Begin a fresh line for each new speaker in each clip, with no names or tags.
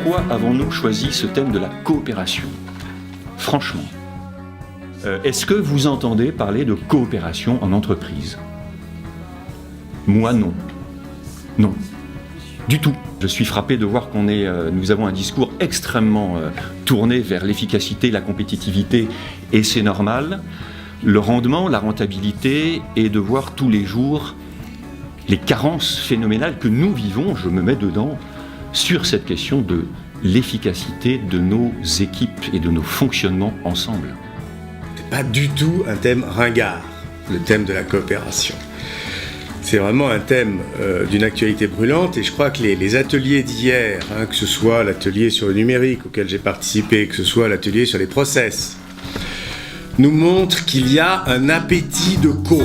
Pourquoi avons-nous choisi ce thème de la coopération ? Franchement, est-ce que vous entendez parler de coopération en entreprise ? Moi, non. Non. Du tout. Je suis frappé de voir nous avons un discours extrêmement tourné vers l'efficacité, la compétitivité, et c'est normal. Le rendement, la rentabilité, et de voir tous les jours les carences phénoménales que nous vivons, je me mets dedans, sur cette question de l'efficacité de nos équipes et de nos fonctionnements ensemble.
C'est pas du tout un thème ringard, le thème de la coopération. C'est vraiment un thème d'une actualité brûlante, et je crois que les ateliers d'hier, que ce soit l'atelier sur le numérique auquel j'ai participé, que ce soit l'atelier sur les process, nous montrent qu'il y a un appétit de co.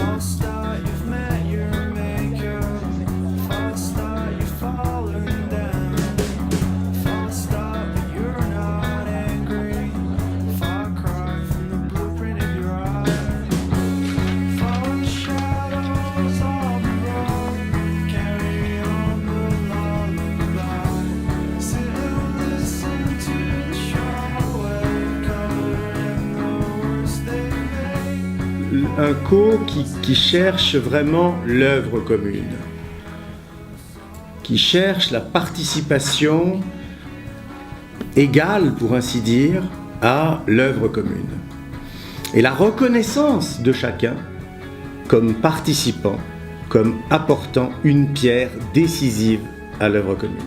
Un co qui cherche vraiment l'œuvre commune, qui cherche la participation égale, pour ainsi dire, à l'œuvre commune. Et la reconnaissance de chacun comme participant, comme apportant une pierre décisive à l'œuvre commune.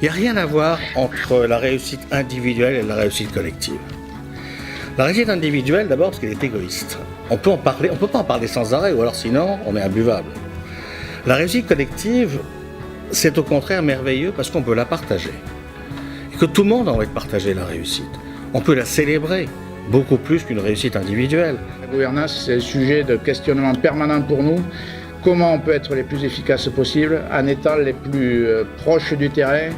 Il n'y a rien à voir entre la réussite individuelle et la réussite collective. La réussite individuelle, d'abord, parce qu'elle est égoïste. On peut pas en parler sans arrêt, ou alors sinon, on est imbuvable. La réussite collective, c'est au contraire merveilleux parce qu'on peut la partager. Et que tout le monde a envie de partager la réussite. On peut la célébrer, beaucoup plus qu'une réussite individuelle.
La gouvernance, c'est un sujet de questionnement permanent pour nous. Comment on peut être les plus efficaces possible en étant les plus proches du terrain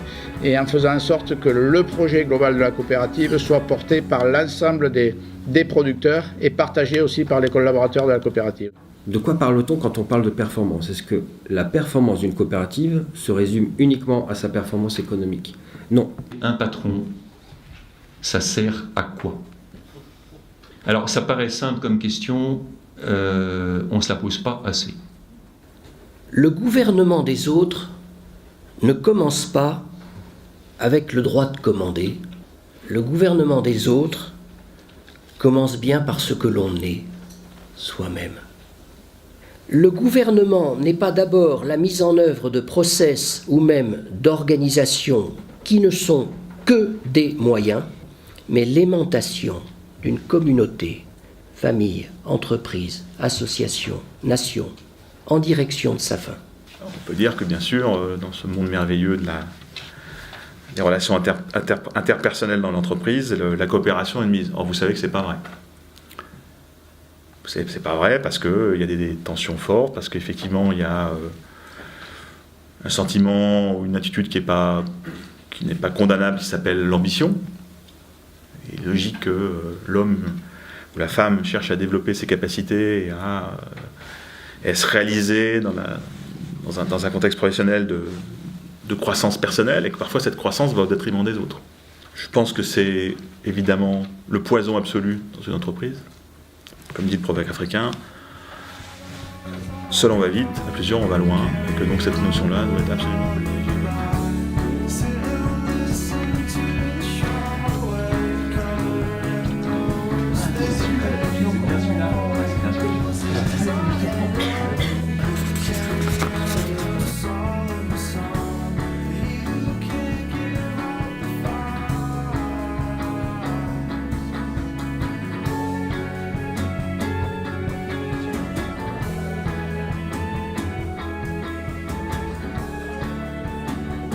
et en faisant en sorte que le projet global de la coopérative soit porté par l'ensemble des producteurs et partagé aussi par les collaborateurs de la coopérative.
De quoi parle-t-on quand on parle de performance ? Est-ce que la performance d'une coopérative se résume uniquement à sa performance économique ? Non.
Un patron, ça sert à quoi ? Alors, ça paraît simple comme question, on ne se la pose pas assez.
Le gouvernement des autres ne commence pas avec le droit de commander. Le gouvernement des autres commence bien par ce que l'on est, soi-même. Le gouvernement n'est pas d'abord la mise en œuvre de process ou même d'organisations qui ne sont que des moyens, mais l'aimantation d'une communauté, famille, entreprise, association, nation, en direction de sa fin.
On peut dire que bien sûr, dans ce monde merveilleux des relations interpersonnelles dans l'entreprise, la coopération est de mise. Or, vous savez que c'est pas vrai. C'est pas vrai parce qu'il y a des tensions fortes, parce qu'effectivement, il y a un sentiment ou une attitude qui n'est pas condamnable, qui s'appelle l'ambition. Il est logique que l'homme ou la femme cherche à développer ses capacités et à se réaliser dans un contexte professionnel de croissance personnelle, et que parfois cette croissance va au détriment des autres. Je pense que c'est évidemment le poison absolu dans une entreprise. Comme dit le proverbe africain, seul on va vite, à plusieurs on va loin, et que donc cette notion-là doit être absolument privilégiée.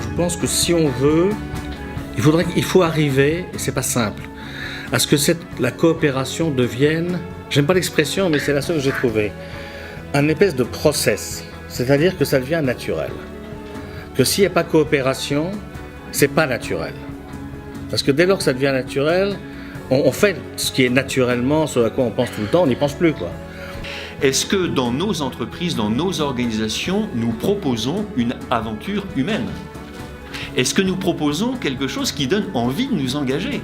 Je pense que si on veut, il faut arriver, et c'est pas simple, à ce que la coopération devienne, j'aime pas l'expression, mais c'est la seule que j'ai trouvée, un espèce de process, c'est-à-dire que ça devient naturel. Que s'il n'y a pas coopération, c'est pas naturel. Parce que dès lors que ça devient naturel, on fait ce qui est naturellement, ce à quoi on pense tout le temps, on n'y pense plus, quoi.
Est-ce que dans nos entreprises, dans nos organisations, nous proposons une aventure humaine ? Est-ce que nous proposons quelque chose qui donne envie de nous engager?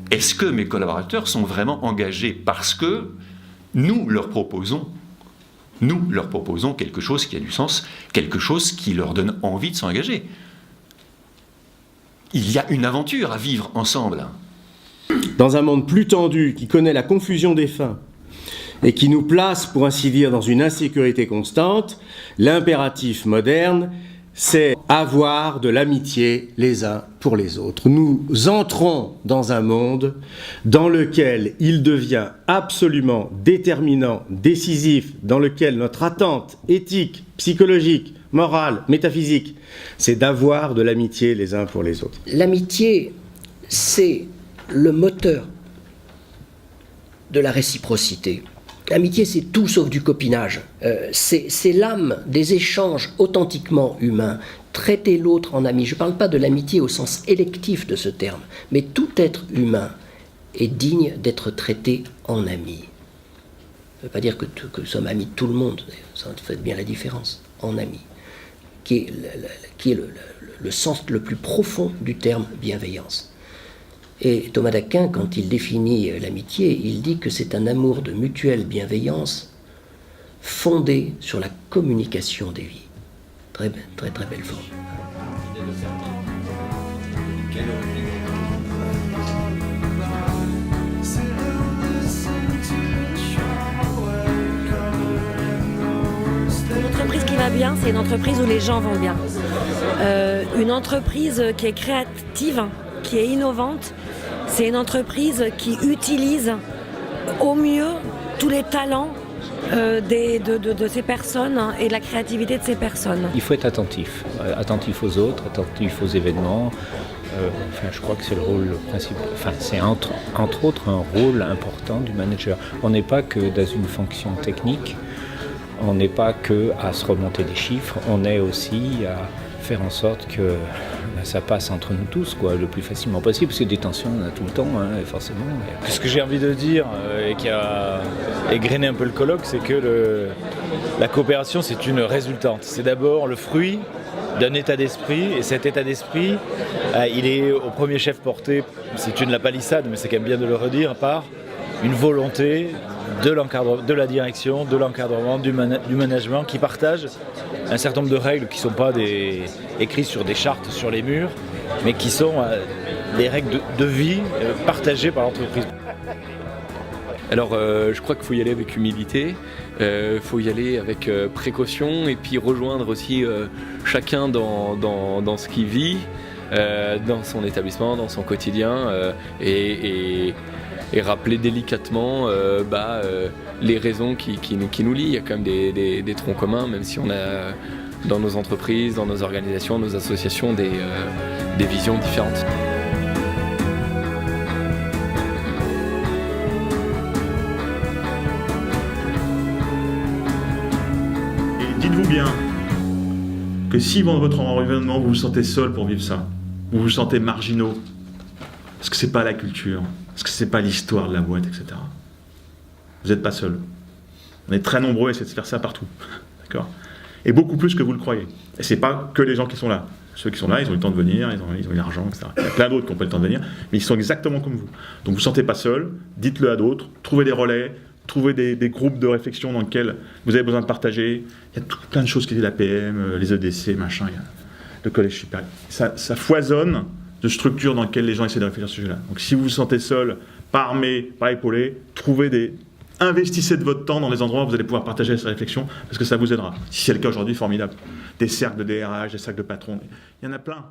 Est-ce que mes collaborateurs sont vraiment engagés parce que nous leur proposons quelque chose qui a du sens, quelque chose qui leur donne envie de s'engager? Il y a une aventure à vivre ensemble.
Dans un monde plus tendu, qui connaît la confusion des fins, et qui nous place, pour ainsi dire, dans une insécurité constante, l'impératif moderne, c'est avoir de l'amitié les uns pour les autres. Nous entrons dans un monde dans lequel il devient absolument déterminant, décisif, dans lequel notre attente éthique, psychologique, morale, métaphysique, c'est d'avoir de l'amitié les uns pour les autres.
L'amitié, c'est le moteur de la réciprocité. L'amitié, c'est tout sauf du copinage. C'est l'âme des échanges authentiquement humains. Traiter l'autre en ami. Je ne parle pas de l'amitié au sens électif de ce terme, mais tout être humain est digne d'être traité en ami. Ça ne veut pas dire que nous sommes amis de tout le monde, ça fait bien la différence, en ami, qui est le sens le plus profond du terme bienveillance. Et Thomas d'Aquin, quand il définit l'amitié, il dit que c'est un amour de mutuelle bienveillance fondé sur la communication des vies. Très belle forme.
Une entreprise qui va bien, c'est une entreprise où les gens vont bien. Une entreprise qui est créative, qui est innovante, c'est une entreprise qui utilise au mieux tous les talents de ces personnes et de la créativité de ces personnes.
Il faut être attentif aux autres, attentif aux événements. Je crois que c'est le rôle principal. C'est entre autres un rôle important du manager. On n'est pas que dans une fonction technique, on n'est pas que à se remonter des chiffres, on est aussi à faire en sorte que ça passe entre nous tous, le plus facilement possible, parce que des tensions, on en a tout le temps, forcément.
Ce que j'ai envie de dire, et qui a égrené un peu le colloque, c'est que la coopération, c'est une résultante. C'est d'abord le fruit d'un état d'esprit, et cet état d'esprit, il est au premier chef porté, c'est une la palissade, mais c'est quand même bien de le redire, par une volonté de la direction, de l'encadrement, du management, qui partagent un certain nombre de règles qui ne sont pas écrites sur des chartes sur les murs, mais qui sont des règles de vie partagées par l'entreprise.
Alors je crois qu'il faut y aller avec humilité, il faut y aller avec précaution, et puis rejoindre aussi chacun dans ce qu'il vit, dans son établissement, dans son quotidien, et rappeler délicatement les raisons qui nous lient. Il y a quand même des troncs communs, même si on a dans nos entreprises, dans nos organisations, nos associations, des visions différentes.
Et dites-vous bien que si dans votre environnement vous vous sentez seul pour vivre ça, vous vous sentez marginaux, parce que c'est pas la culture, parce que c'est pas l'histoire de la boîte, etc. Vous n'êtes pas seul. On est très nombreux à essayer de se faire ça partout. D'accord ? Et beaucoup plus que vous le croyez. Et c'est pas que les gens qui sont là. Ceux qui sont là, ils ont eu le temps de venir, ils ont eu l'argent, etc. Il y a plein d'autres qui n'ont pas le temps de venir, mais ils sont exactement comme vous. Donc vous ne vous sentez pas seul, dites-le à d'autres, trouvez des relais, trouvez des groupes de réflexion dans lesquels vous avez besoin de partager. Il y a plein de choses qui disent l'APM, les EDC, machin, il y a le collège supérieur. Ça foisonne de structures dans lesquelles les gens essaient de réfléchir à ce sujet-là. Donc si vous vous sentez seul, pas armé, pas épaulé, investissez de votre temps dans les endroits où vous allez pouvoir partager ces réflexions, parce que ça vous aidera. Si c'est le cas aujourd'hui, formidable. Des cercles de DRH, des cercles de patrons, il y en a plein.